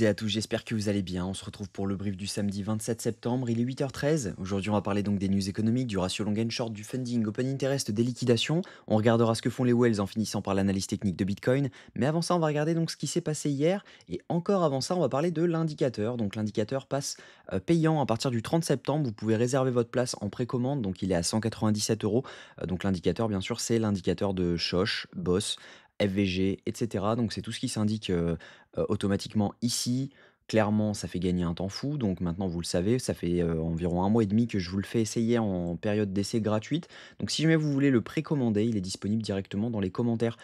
Et à tous, j'espère que vous allez bien. On se retrouve pour le brief du samedi 27 septembre, il est 8h13. Aujourd'hui, on va parler donc des news économiques, du ratio long and short, du funding, open interest, des liquidations. On regardera ce que font les whales en finissant par l'analyse technique de Bitcoin. Mais avant ça, on va regarder donc ce qui s'est passé hier. Et encore avant ça, on va parler de l'indicateur. Donc l'indicateur passe payant à partir du 30 septembre. Vous pouvez réserver votre place en précommande. Donc il est à 197 euros. Donc l'indicateur, bien sûr, c'est l'indicateur de Shosh, Boss, FVG, etc. Donc c'est tout ce qui s'indique automatiquement ici. Clairement, ça fait gagner un temps fou, donc maintenant vous le savez, ça fait, environ un mois et demi que je vous le fais essayer en période d'essai gratuite. Donc si jamais vous voulez le précommander, il est disponible directement dans les commentaires,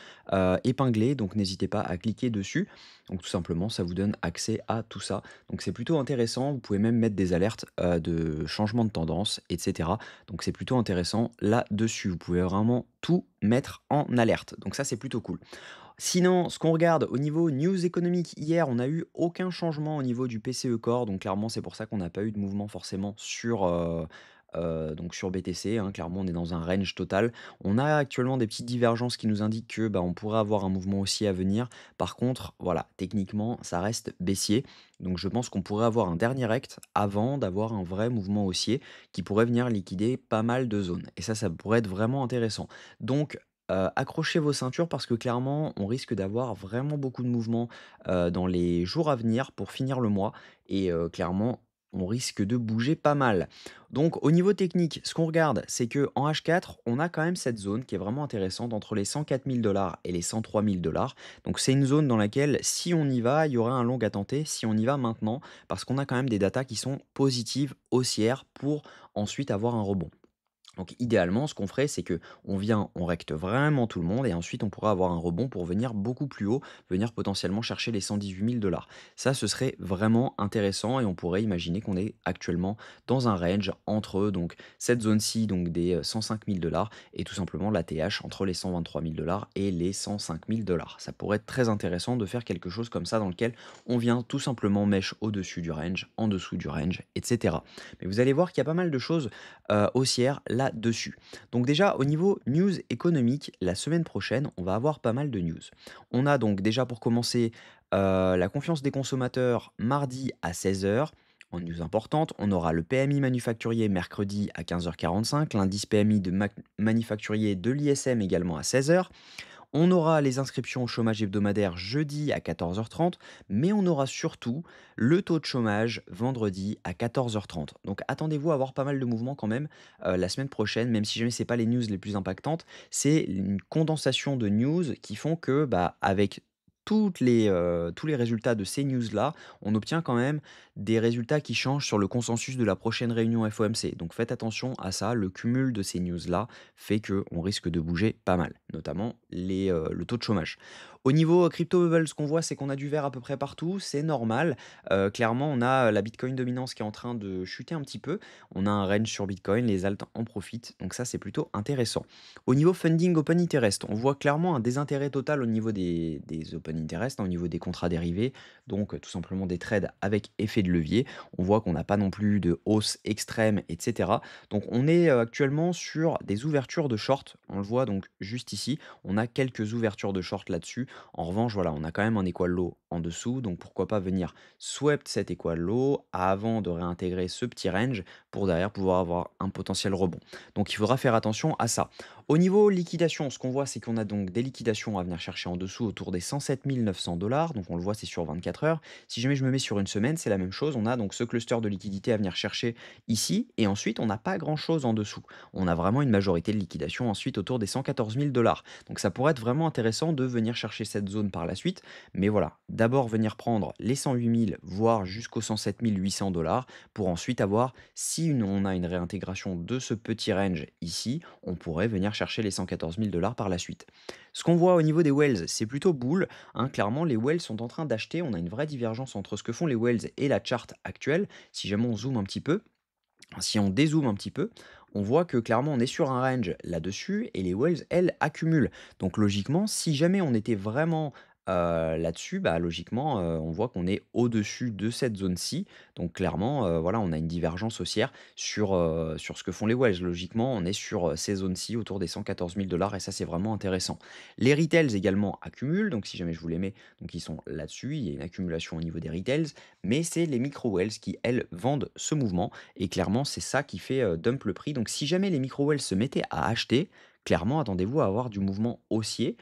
épinglés, donc n'hésitez pas à cliquer dessus. Donc tout simplement, ça vous donne accès à tout ça. Donc c'est plutôt intéressant, vous pouvez même mettre des alertes, de changement de tendance et cetera. Donc c'est plutôt intéressant là-dessus. Vous pouvez vraiment tout mettre en alerte, donc ça, c'est plutôt cool. Sinon, ce qu'on regarde au niveau news économique, hier, on n'a eu aucun changement au niveau du PCE Core, donc clairement, c'est pour ça qu'on n'a pas eu de mouvement forcément sur, donc sur BTC, hein. Clairement, on est dans un range total. On a actuellement des petites divergences qui nous indiquent que, bah, on pourrait avoir un mouvement haussier à venir. Par contre, voilà, techniquement, ça reste baissier. Donc je pense qu'on pourrait avoir un dernier rect avant d'avoir un vrai mouvement haussier qui pourrait venir liquider pas mal de zones et ça pourrait être vraiment intéressant. Donc accrochez vos ceintures parce que clairement, on risque d'avoir vraiment beaucoup de mouvements, dans les jours à venir pour finir le mois et clairement, on risque de bouger pas mal. Donc au niveau technique, ce qu'on regarde, c'est que en H4, on a quand même cette zone qui est vraiment intéressante entre les 104 000 et les 103 000 $. Donc c'est une zone dans laquelle si on y va, il y aura un long à tenter si on y va maintenant parce qu'on a quand même des datas qui sont positives, haussières pour ensuite avoir un rebond. Donc idéalement, ce qu'on ferait, c'est que on vient, on recte vraiment tout le monde et ensuite on pourra avoir un rebond pour venir beaucoup plus haut, venir potentiellement chercher les 118 000 $. Ça, ce serait vraiment intéressant et on pourrait imaginer qu'on est actuellement dans un range entre donc cette zone-ci, donc des 105 000 $ et tout simplement la TH entre les 123 000 $ et les 105 000 $. Ça pourrait être très intéressant de faire quelque chose comme ça dans lequel on vient tout simplement mèche au-dessus du range, en dessous du range, etc. Mais vous allez voir qu'il y a pas mal de choses haussière là-dessus. Donc déjà, au niveau news économique, la semaine prochaine, on va avoir pas mal de news. On a donc déjà pour commencer la confiance des consommateurs mardi à 16 h. En news importante, on aura le PMI manufacturier mercredi à 15h45, l'indice PMI de manufacturier de l'ISM également à 16 h. On aura les inscriptions au chômage hebdomadaire jeudi à 14h30, mais on aura surtout le taux de chômage vendredi à 14h30. Donc attendez-vous à avoir pas mal de mouvements quand même la semaine prochaine, même si jamais c'est pas les news les plus impactantes, c'est une condensation de news qui font que bah, avec tous les résultats de ces news-là, on obtient quand même des résultats qui changent sur le consensus de la prochaine réunion FOMC. Donc faites attention à ça, le cumul de ces news-là fait qu'on risque de bouger pas mal, notamment le taux de chômage. Au niveau crypto bubble, ce qu'on voit, c'est qu'on a du vert à peu près partout, c'est normal. Clairement, on a la Bitcoin dominance qui est en train de chuter un petit peu. On a un range sur Bitcoin, les alts en profitent, donc ça c'est plutôt intéressant. Au niveau funding open interest, on voit clairement un désintérêt total au niveau des open interest, hein, au niveau des contrats dérivés, donc tout simplement des trades avec effet de levier. On voit qu'on n'a pas non plus de hausse extrême, etc. Donc on est actuellement sur des ouvertures de short, on le voit donc juste ici, on a quelques ouvertures de short là-dessus. En revanche, voilà, on a quand même un equal low en dessous, donc pourquoi pas venir swept cet equal low avant de réintégrer ce petit range pour derrière pouvoir avoir un potentiel rebond. Donc il faudra faire attention à ça. Au niveau liquidation, ce qu'on voit, c'est qu'on a donc des liquidations à venir chercher en dessous autour des 107 900 $. Donc on le voit, c'est sur 24 heures. Si jamais je me mets sur une semaine, c'est la même chose. On a donc ce cluster de liquidité à venir chercher ici. Et ensuite, on n'a pas grand-chose en dessous. On a vraiment une majorité de liquidation ensuite autour des 114 000 $. Donc ça pourrait être vraiment intéressant de venir chercher cette zone par la suite. Mais voilà, d'abord venir prendre les 108 000, voire jusqu'aux 107 800 $ pour ensuite avoir, si on a une réintégration de ce petit range ici, on pourrait venir chercher les 114 000 $ par la suite. Ce qu'on voit au niveau des whales, c'est plutôt bull, hein. Clairement, les whales sont en train d'acheter. On a une vraie divergence entre ce que font les whales et la chart actuelle. Si jamais on zoome un petit peu, si on dézoome un petit peu, on voit que clairement on est sur un range là-dessus et les whales, elles, accumulent. Donc logiquement, si jamais on était vraiment Là-dessus, bah, logiquement, on voit qu'on est au-dessus de cette zone-ci. Donc clairement, voilà, on a une divergence haussière sur ce que font les Wells. Logiquement, on est sur, ces zones-ci autour des 114 000 et ça, c'est vraiment intéressant. Les retails également accumulent, donc si jamais je vous les mets, donc ils sont là-dessus. Il y a une accumulation au niveau des retails, mais c'est les micro Wells qui, elles, vendent ce mouvement et clairement, c'est ça qui fait, dump le prix. Donc si jamais les micro Wells se mettaient à acheter, clairement, attendez-vous à avoir du mouvement haussier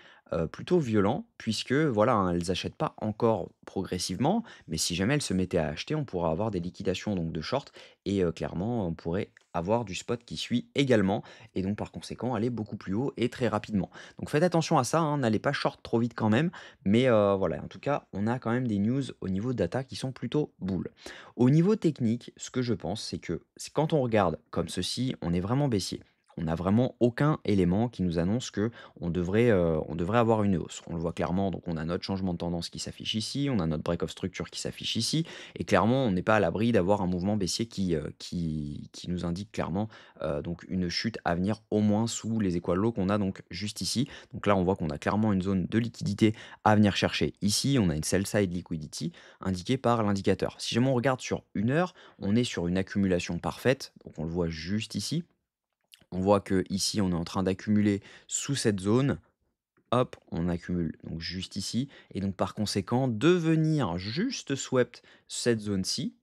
plutôt violent puisque voilà, hein, elles achètent pas encore progressivement, mais si jamais elles se mettaient à acheter, on pourra avoir des liquidations donc de short et clairement, on pourrait avoir du spot qui suit également et donc par conséquent aller beaucoup plus haut et très rapidement. Donc faites attention à ça, hein, n'allez pas short trop vite quand même, mais voilà, en tout cas, on a quand même des news au niveau data qui sont plutôt bulles. Au niveau technique, ce que je pense, c'est que c'est quand on regarde comme ceci, on est vraiment baissier. On n'a vraiment aucun élément qui nous annonce que on devrait avoir une hausse. On le voit clairement, donc on a notre changement de tendance qui s'affiche ici, on a notre break of structure qui s'affiche ici, et clairement, on n'est pas à l'abri d'avoir un mouvement baissier qui nous indique clairement donc une chute à venir au moins sous les étoiles low qu'on a donc juste ici. Donc là, on voit qu'on a clairement une zone de liquidité à venir chercher ici. On a une sell side liquidity indiquée par l'indicateur. Si jamais on regarde sur une heure, on est sur une accumulation parfaite, donc on le voit juste ici. On voit que ici, on est en train d'accumuler sous cette zone. Hop, on accumule donc juste ici. Et donc par conséquent, de venir juste swept cette zone-ci,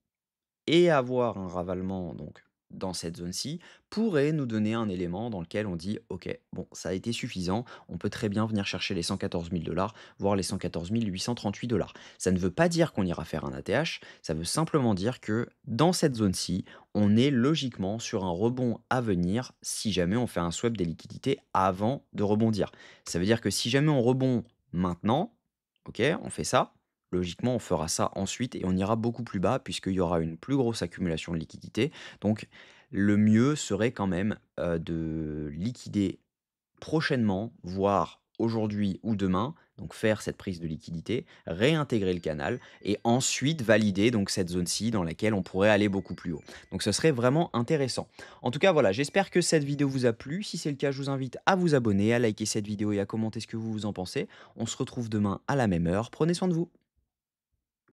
et avoir un ravalement donc dans cette zone-ci pourrait nous donner un élément dans lequel on dit: «OK, bon, ça a été suffisant, on peut très bien venir chercher les 114 000 voire les 114 838 $.» Ça ne veut pas dire qu'on ira faire un ATH, ça veut simplement dire que dans cette zone-ci, on est logiquement sur un rebond à venir si jamais on fait un swap des liquidités avant de rebondir. Ça veut dire que si jamais on rebond maintenant, OK, on fait ça. Logiquement, on fera ça ensuite et on ira beaucoup plus bas puisqu'il y aura une plus grosse accumulation de liquidités. Donc, le mieux serait quand même de liquider prochainement, voire aujourd'hui ou demain, donc faire cette prise de liquidité, réintégrer le canal et ensuite valider donc cette zone-ci dans laquelle on pourrait aller beaucoup plus haut. Donc ce serait vraiment intéressant. En tout cas, voilà, j'espère que cette vidéo vous a plu. Si c'est le cas, je vous invite à vous abonner, à liker cette vidéo et à commenter ce que vous en pensez. On se retrouve demain à la même heure. Prenez soin de vous.